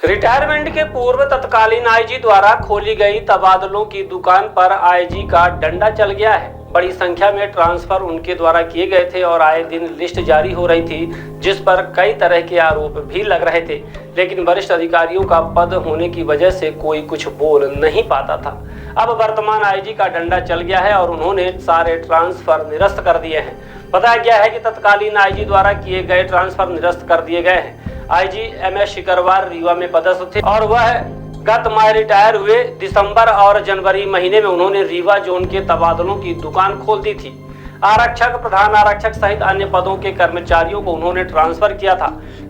Retirement के पूर्व तत्कालीन आईजी द्वारा खोली गई तबादलों की दुकान पर आईजी का डंडा चल गया है। बड़ी संख्या में ट्रांसफर उनके द्वारा किए गए थे और आए दिन लिस्ट जारी हो रही थी, जिस पर कई तरह के आरोप भी लग रहे थे, लेकिन वरिष्ठ अधिकारियों का पद होने की वजह से कोई कुछ बोल नहीं पाता था। अब वर्तमान आईजी का डंडा चल गया है और उन्होंने सारे ट्रांसफर निरस्त कर दिए हैं। बताया गया है कि तत्कालीन आईजी द्वारा किए गए ट्रांसफर निरस्त कर दिए गए हैं। आईजी एमएस शिकरवार रीवा में पदस्थ थे और वह गत माह रिटायर हुए। दिसंबर और जनवरी महीने में उन्होंने रीवा जोन के तबादलों की दुकान खोल दी थी। आरक्षक, प्रधान आरक्षक सहित अन्य पदों के कर्मचारियों को उन्होंने ट्रांसफर किया था।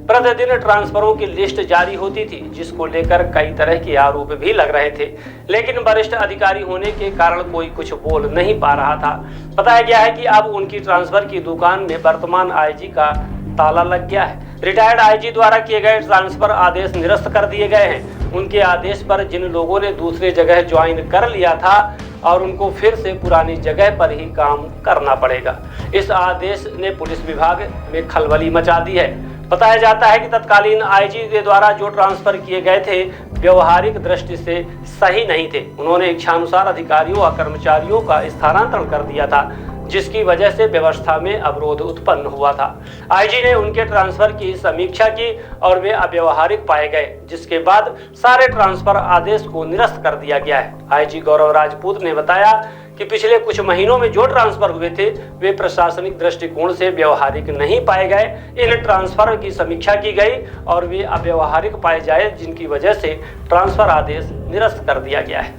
प्रतिदिन ट्रांसफरों की लिस्ट जारी होती थी, जिसको लेकर कई तरह के आरोप भी लग रहे थे, लेकिन वरिष्ठ अधिकारी होने के कारण कोई कुछ बोल नहीं पा रहा था। बताया गया है कि अब उनकी ट्रांसफर की दुकान में वर्तमान आईजी का ताला लग गया है। रिटायर्ड आईजी द्वारा किए गए ट्रांसफर आदेश निरस्त कर दिए गए हैं। उनके आदेश पर जिन लोगों ने दूसरे जगह ज्वाइन कर लिया था और उनको फिर से पुरानी जगह पर ही काम करना पड़ेगा। इस आदेश ने पुलिस विभाग में खलबली मचा दी है। बताया जाता है कि तत्कालीन आईजी के द्वारा जो ट्रांसफर किए गए थे व्यवहारिक दृष्टि से सही नहीं थे। उन्होंने इच्छानुसार अधिकारियों और कर्मचारियों का स्थानांतरण कर दिया था, जिसकी वजह से व्यवस्था में अवरोध उत्पन्न हुआ था। आईजी ने उनके ट्रांसफर की समीक्षा की और वे अव्यवहारिक पाए गए, जिसके बाद सारे ट्रांसफर आदेश को निरस्त कर दिया गया है। आईजी गौरव राजपूत ने बताया कि पिछले कुछ महीनों में जो ट्रांसफर हुए थे वे प्रशासनिक दृष्टिकोण से व्यवहारिक नहीं पाए गए। इन ट्रांसफर की समीक्षा की गई और वे अव्यवहारिक पाए जाए, जिनकी वजह से ट्रांसफर आदेश निरस्त कर दिया गया है।